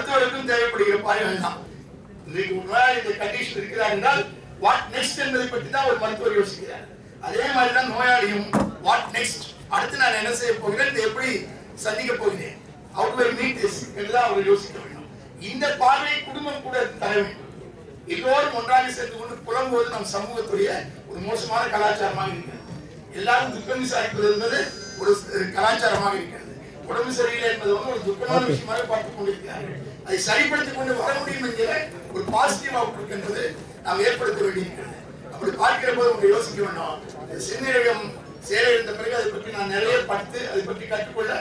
மருத்துவருக்கும் தேவைப்படுகிற பார்வைகள் தான். இன்றைக்கு உண்மையாக இந்த கண்டிஷன் இருக்கிறார் என்றால் வாட் நெக்ஸ்ட் என்பதை பற்றி தான் ஒரு மருத்துவர் யோசிக்கிறார். அதே மாதிரி தான் நோயாளியும் வாட் நெக்ஸ்ட், அடுத்து நான் என்ன செய்ய போகிறேன், இதை எப்படி சந்திக்க போகிறேன், how do I meet this என்றுதான் அவர் யோசிக்க வேண்டும். இந்த பார்வையை குடும்பம் கூட தர வேண்டும். எல்லோரும் ஒன்றாக சேர்ந்து கொண்டு புலம்புவது நம் சமூகத்துடைய ஒரு மோசமான கலாச்சாரமாக இருக்கிறது. எல்லாரும் துக்கம் விசாரிப்பது என்பது ஒரு கலாச்சாரமாக இருக்கிறது. உடம்பு சரியில்லை என்பது ஒரு துக்கமான விஷயமாக பார்த்துக் கொண்டிருக்கிறார்கள். அதை சரிப்படுத்திக் கொண்டு வர முடியும் என்கிற ஒரு பாசிட்டிவ் அவுட்லுக் என்பது நாம் ஏற்படுத்த வேண்டியிருக்கிறது. அப்படி பார்க்கிற போது உங்களை யோசிக்க வேண்டும். சிறுநீரகம் செயலிழந்த பிறகு அதை பற்றி நான் நிறைய படித்து அதை பற்றி கற்றுக்கொள்ள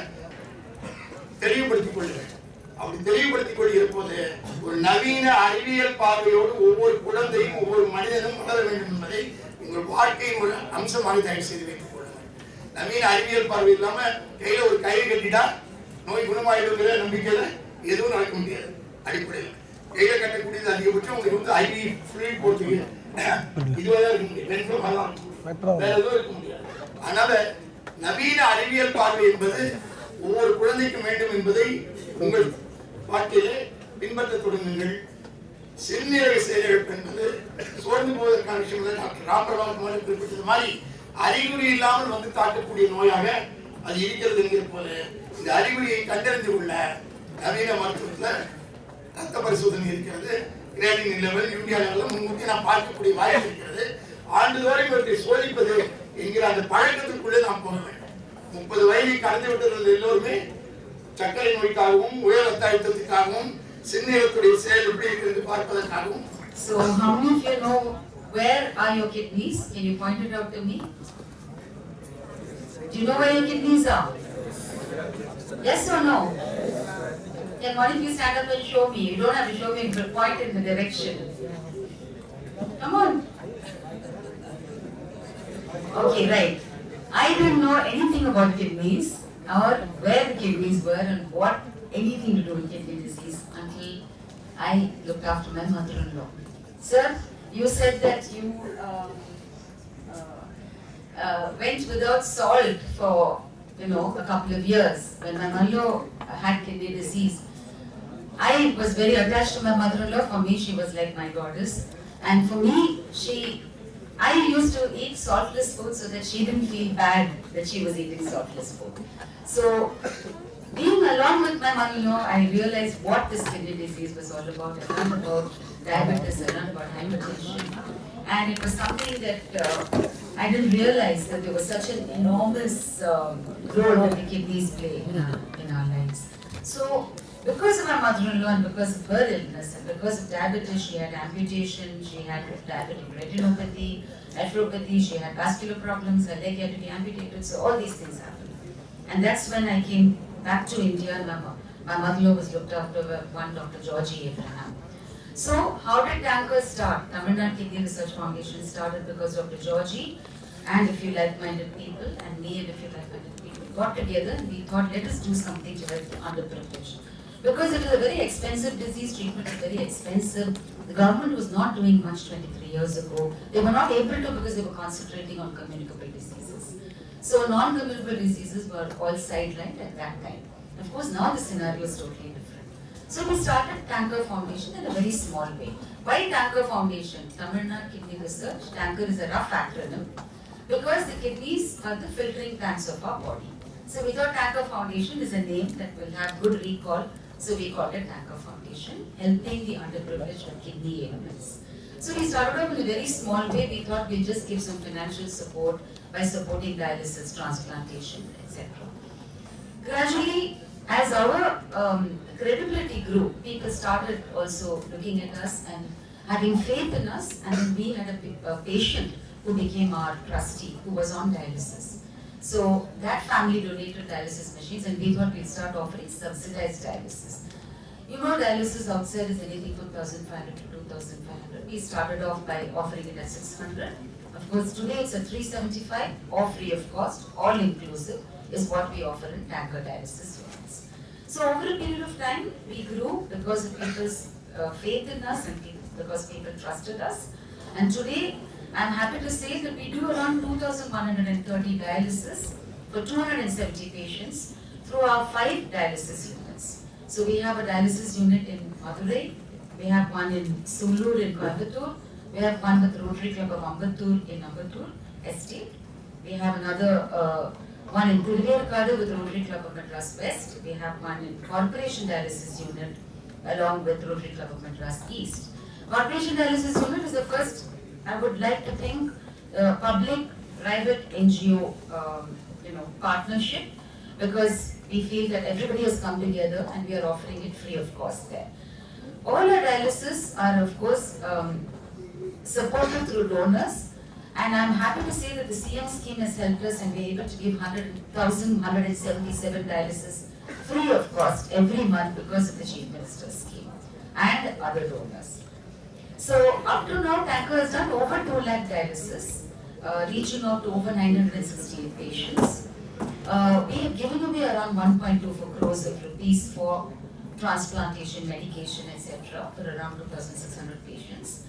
தெளிவுபடுத்திக் கொள்கிறேன். அப்படி தெளிவுபடுத்திக் கொள்கிற போது ஒரு நவீன அறிவியல் பார்வையோடு ஒவ்வொரு குழந்தையும் ஒவ்வொரு மனிதனும் வளர வேண்டும் என்பதை உங்கள் வாழ்க்கையின் ஒரு அம்சமாக தயவு செய்து வைத்துக் கொள்ளுங்கள். நவீன அறிவியல் பார்வை இல்லாம கையில ஒரு கயிறு கட்டிட்டா நோய் குணமாயிடுங்கிற நம்பிக்கையில எதுவும் நடக்க முடியாது. அடிப்படையில் கையில கட்டக்கூடியது அதிகபட்சம் உங்களுக்கு ஐவி ஃபுல் போட்டு இதுவாக இருக்க முடியும், வேற எதுவும் இருக்க முடியாது. அதனால நவீன அறிவியல் பார்வை என்பது ஒவ்வொரு குழந்தைக்கும் வேண்டும் என்பதை உங்கள் வாழ்க்கையிலே பின்பற்ற தொடங்குங்கள். சிறுநீரக செயலிழப்பு என்பது சோர்ந்து போவதற்கான விஷயம். டாக்டர் ராமபிரபாத் குறிப்பிட்டது மாதிரி அறிகுறி இல்லாமல் வந்து தாக்கக்கூடிய நோயாக அது இருக்கிறது என்கிற போல இந்த அறிகுறியை கண்டறிந்து கொள்ள நவீன மருத்துவத்தில் ரத்த பரிசோதனை இருக்கிறது. கிரேட்டினின் லெவல், யூரியா லெவல் முன்கூட்டி நாம் பார்க்கக்கூடிய வாய்ப்பு இருக்கிறது. ஆண்டுதோறும் இவற்றை சோதிப்பது என்கிற அந்த பழக்கத்திற்குள்ளே நாம் போக வேண்டும். 30 வயதை கடந்து விட்டவர்கள் எல்லோருமே சர்க்கரை நோய்க்காகவும் உயர் ரத்த அழுத்தத்துக்காகவும் சிறுநீரகத்துடைய செயல் எப்படி இருக்கிறது பார்ப்பதற்காகவும். So how many of you know where are your kidneys? Can you point it out to me? Do you know where your kidneys are? Yes or no? Then why don't you stand up and show me? You don't have to show me, but point in the direction. Come on. Okay, right. I didn't know anything about kidneys or where the kidneys were and what anything to do with kidney disease until I looked after my mother-in-law. Sir, you said that you went without salt for a couple of years. When my mother-in-law had kidney disease, I was very attached to my mother-in-law. For me, she was like my goddess, and for me, I used to eat saltless food so that she didn't feel bad that she was eating saltless food. So, being along with my mother-in-law, I realized what this kidney disease was all about. I learned about diabetes, I learned about hypertension, and it was something that I didn't realize that there was such an enormous role that the kidneys play in our lives. So, because of my mother-in-law and because of her illness and because of diabetes, she had amputation, she had diabetic retinopathy, nephropathy, she had vascular problems, her leg had to be amputated, so all these things happened. And that's when I came back to India and my mother-in-law was looked after by one Dr. Georgie Abraham. So how did Tanker start? Tamil Nadu Kidney Research Foundation started because Dr. Georgie and a few like-minded people and me and a few like-minded people got together and we thought, let us do something to help the underprivileged. Because it is a very expensive disease, treatment is very expensive. The government was not doing much 23 years ago. They were not able to because they were concentrating on communicable diseases. So non-communicable diseases were all sidelined at that time. Of course, now the scenario is totally different. So we started Tanker Foundation in a very small way. Why Tanker Foundation? Tamil Nadu Kidney Research. Tanker is a rough acronym because the kidneys are the filtering tanks of our body. So we thought Tanker Foundation is a name that will have good recall. So we called it Tanker Foundation, helping the underprivileged with kidney ailments. So we started off in a very small way. We thought we'd just give some financial support by supporting dialysis, transplantation, etc. Gradually, as our credibility grew, people started also looking at us and having faith in us. And then we had a patient who became our trustee, who was on dialysis. So that family donated dialysis machines and we thought we'd start offering subsidized dialysis. You know, dialysis outside is anything from 1,500 to 2,500. We started off by offering it at 600. Of course, today it's at 375, all free of cost, all inclusive, is what we offer in Tanker dialysis units. So over a period of time, we grew because of people's faith in us and because people trusted us. And today, I'm happy to say that we do around 2,130 dialysis for 270 patients through our 5 dialysis units. So we have a dialysis unit in Madurai, we have one in Sulur in Coimbatore, we have one with Rotary Club of Ambattur in Ambattur Estate. We have another one in Thiruvarkadu with Rotary Club of Madras West. We have one in Corporation Dialysis Unit along with Rotary Club of Madras East. Corporation Dialysis Unit is the first, I would like to think, public-private NGO partnership, because we feel that everybody has come together and we are offering it free of cost there. All our dialysis are of course supported through donors, and I'm happy to say that the SIMS scheme has helped us, and we're able to give 1,177 dialysis free of cost every month because of the Chief Minister's scheme and other donors. So up to now, Tanker has done over 2 lakh dialysis, reaching out to over 968 patients. We have given away around 1.24 crores of rupees for transplantation, medication, etc. for around 2,600 patients.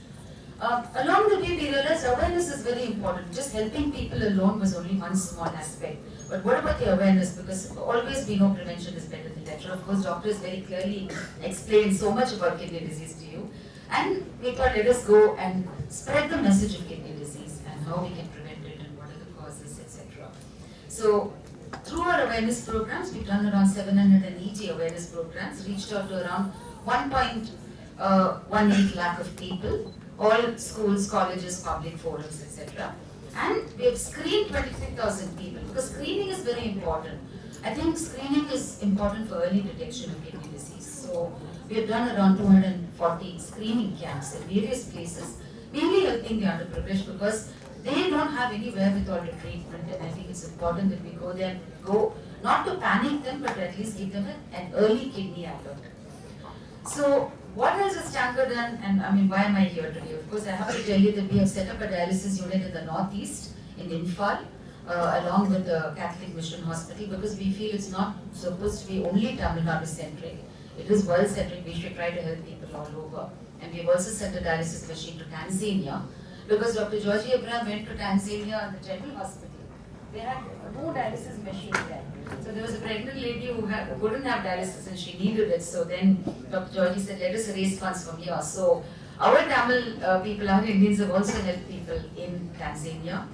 Along the way, we realized awareness is very important. Just helping people alone was only one small aspect. But what about the awareness? Because always we know prevention is better than cure. Of course, doctors very clearly explain so much about kidney disease to you. And we thought, let us go and spread the message of kidney disease and how we can prevent it and what are the causes, etc. So, through our awareness programs, we've done around 780 awareness programs, reached out to around 1.18 lakh of people, all schools, colleges, public forums, etc. And we have screened 23,000 people, because screening is very important. I think screening is important for early detection of kidney disease. So we have done around 240 screening camps in various places, mainly helping the underprivileged, because they don't have any wherewithal to treatment, and I think it's important that we go there, not to panic them, but at least give them an early kidney alert. So what else has Tanker done, and I mean, why am I here today? Of course, I have to tell you that we have set up a dialysis unit in the northeast, in Imphal, along with the Catholic Mission Hospital, because we feel it's not supposed to be only Tamil Nadu centric. It is world centric. We should try to help people all over. And we've also sent a dialysis machine to Tanzania, because Dr. Georgie Abraham went to Tanzania at the General Hospital. They had no dialysis machine there. So there was a pregnant lady who couldn't have dialysis and she needed it. So then Dr. Georgie said, let us raise funds from here. So our Tamil people, our Indians have also helped people in Tanzania.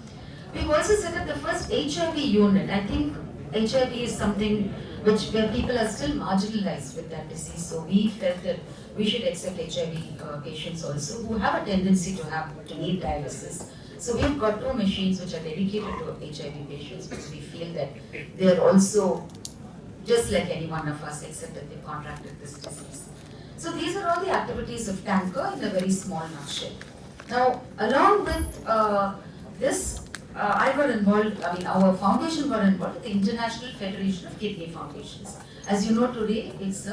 We've also set up the first HIV unit. I think HIV is something where people are still marginalized with that disease. So we felt that we should accept HIV patients also who have a tendency to need dialysis. So we've got 2 machines which are dedicated to HIV patients, because we feel that they are also just like any one of us, except that they contracted this disease. So these are all the activities of Tanker in a very small nutshell. Now, along with this, I got involved, our foundation got involved with the International Federation of Kidney Foundations. As you know, today it's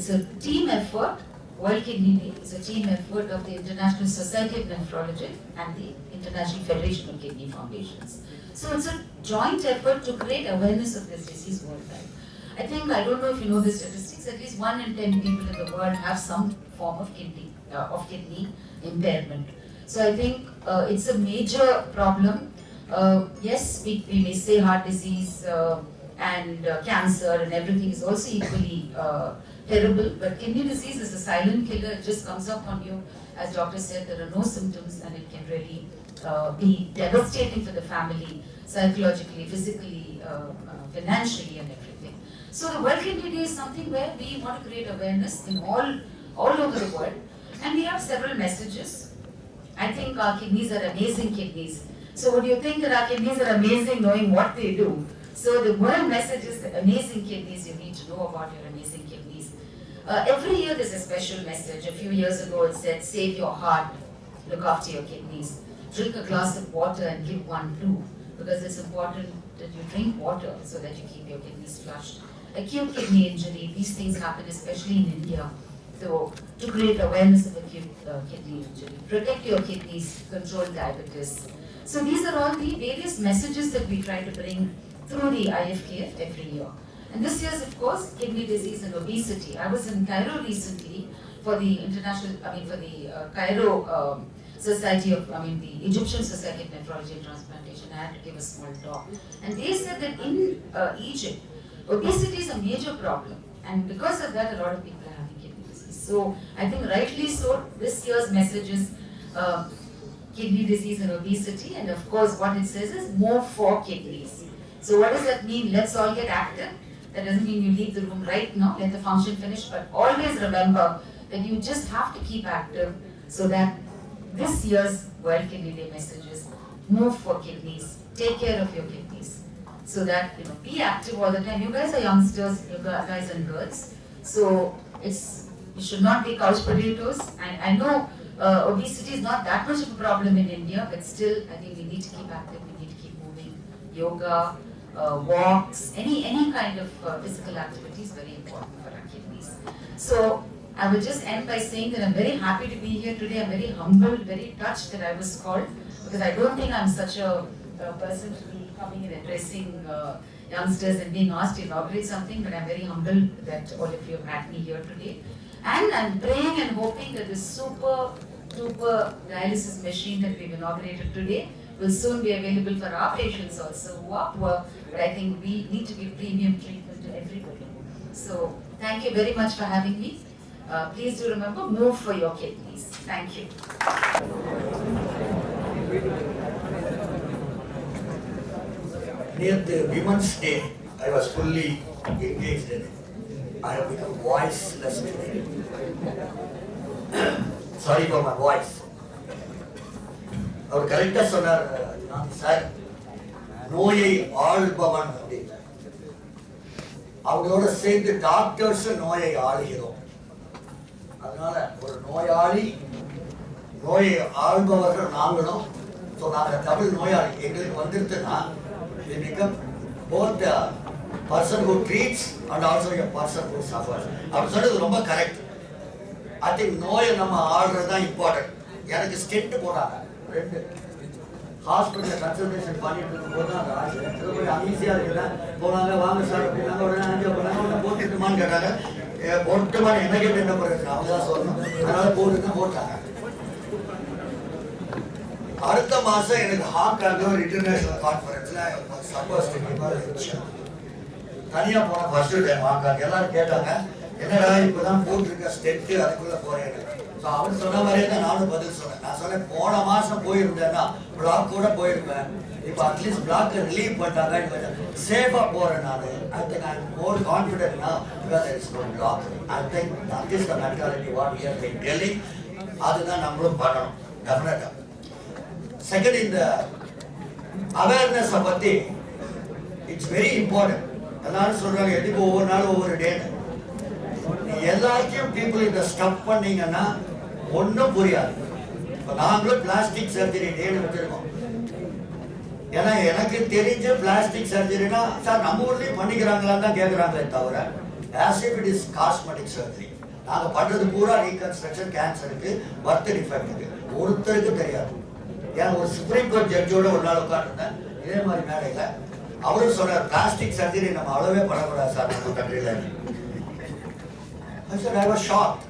a team effort. World Kidney Day is a team effort of the International Society of Nephrology and the International Federation of Kidney Foundations. So it's a joint effort to create awareness of this disease worldwide. I don't know if you know the statistics, at least 1 in 10 people in the world have some form of kidney impairment. So I think it's a major problem. Yes, we may say heart disease and cancer and everything is also equally terrible, but kidney disease is a silent killer. It just comes up on you. As doctor said, there are no symptoms, and it can really be devastating for the family, psychologically, physically, financially, and everything. So the World Kidney Day is something where we want to create awareness in all over the world, and we have several messages. I think our kidneys are amazing kidneys. So would you think that our kidneys are amazing knowing what they do? So the world message is that amazing kidneys, you need to know about your amazing kidneys. Every year there's a special message. A few years ago it said, save your heart, look after your kidneys. Drink a glass of water and give one too, because it's important that you drink water so that you keep your kidneys flushed. Acute kidney injury, these things happen especially in India. So to create awareness of acute kidney injury. Protect your kidneys, control diabetes. So these are all the various messages that we try to bring through the IFKF every year. And this year's, of course, kidney disease and obesity. I was in Cairo recently for the Cairo Society of, the Egyptian Society of Nephrology and Transplantation. I had to give a small talk. And they said that in Egypt, obesity is a major problem. And because of that, a lot of people are having kidney disease. So I think rightly so, this year's message is kidney disease and obesity, and of course what it says is more for kidneys. So what does that mean? Let's all get active. That doesn't mean you leave the room right now, let the function finish, but always remember that you just have to keep active so that this year's World Kidney Day message is move for kidneys, take care of your kidneys, so that, you know, be active all the time. You guys are youngsters, you guys and girls, so you should not be couch potatoes. I know obesity is not that much of a problem in India, but still I think we need to keep active, we need to keep moving. Yoga, walks, any kind of physical activity is very important for our kidneys. So I will just end by saying that I'm very happy to be here today. I'm very humbled, very touched that I was called, because I don't think I'm such a person to be coming and addressing youngsters and being asked to inaugurate something, but I'm very humbled that all of you have had me here today. And I'm praying and hoping that this super duper dialysis machine that we've inaugurated today will soon be available for our patients also who are poor, but I think we need to give premium treatment to everybody. So thank you very much for having me. Please do remember, move for your kidneys. Thank you. Near the Women's Day, I was fully engaged in it. I have become voiceless today. Sorry for my voice. அவர் கரெக்டாக சொன்னார் sir, நோயை ஆள்பவன் அப்படின்னு. அவங்களோட சேர்ந்து doctors நோயை ஆளுகிறோம். அதனால ஒரு நோயாளி, நோயை ஆள்பவர்கள் நாங்களும். ஸோ நாங்கள் தமிழ் நோயாளி எங்களுக்கு வந்துருச்சுன்னா we become both the person who treats and also a person who suffers. அப்படி சொன்னது ரொம்ப கரெக்ட். ஐ திங்க் நோயை நம்ம ஆடுறது தான் இம்பார்ட்டன்ட். எனக்கு ஸ்டென்ட் போடுறாங்க 2 ஹாஸ்பிட்டலில் கன்சல்டேஷன் பண்ணிட்டு இருக்கும்போது தான் அந்த ஆசை போய் ஈஸியாக இருக்குதா போனாங்க, வாங்க சார் அப்படின்னாங்க. உடனே அங்கே போனாங்க, உடனே போட்டுட்டுமான்னு கேட்டாங்க. போட்டுமான்னு என்ன கேட்டு என்ன பண்ணுறது, அவங்க தான் சொல்லணும். அதனால போட்டுதான் போட்டாங்க. அடுத்த மாதம் எனக்கு ஹாங்காங்கில் ஒரு இன்டர்நேஷனல் கான்ஃபரன்ஸில் சப்போஸ் தனியாக போன ஃபர்ஸ்ட் டைம் ஹாங்காங். எல்லாரும் கேட்டாங்க, என்னடா இப்போதான் போட்டிருக்க ஸ்டெட்டு அதுக்குள்ளே போறேன். ஸோ அவன் சொன்ன மாதிரியே தான் நானும் பதில் சொன்னேன். நான் சொன்னேன், போன மாதம் போயிருந்தேன்னா பிளாக் கூட போயிருப்பேன். இப்போ அட்லீஸ்ட் பிளாக்கை ரிலீவ் பண்ணிட்டாங்க, சேஃபாக போகிறேன் நான். I think I am more confident now because there is no block. I think that is the mentality what we are telling. அதுதான் நம்மளும் பண்ணணும் டெஃபினட்டாக. செகண்ட், இந்த அவேர்னஸை பற்றி இட்ஸ் வெரி இம்பார்ட்டன்ட். எல்லாரும் சொல்கிறாங்க எதுக்கு ஒவ்வொரு நாளும் ஒவ்வொரு டேன்னு. எல்லாத்தையும் பீப்புள் இதை ஸ்டப் பண்ணீங்கன்னா ஒன்றும் புரியாது. இப்போ நாங்களும் பிளாஸ்டிக் சர்ஜரி டேன்னு வச்சுருக்கோம். ஏன்னா எனக்கு தெரிஞ்ச பிளாஸ்டிக் சர்ஜரினா சார் நம்ம ஊர்லேயும் பண்ணிக்கிறாங்களான்னு தான் கேட்குறாங்களே தவிர as if it is cosmetic surgery. நாங்கள் பண்ணுறது பூரா ரீகன்ஸ்ட்ரக்ஷன், கேன்சருக்கு, பர்த் டிஃபெக்ட்டுக்கு. ஒருத்தருக்கு தெரியாது. ஏன்னா ஒரு சுப்ரீம் கோர்ட் ஜட்ஜோட ஒரு நாள் உட்காந்துருந்தேன் இதே மாதிரி மேடையில். அவரும் சொன்னார், பிளாஸ்டிக் சர்ஜரி நம்ம அளவே பண்ணக்கூடாது சார் நம்ம கண்ட்ரியில். I said I was shocked.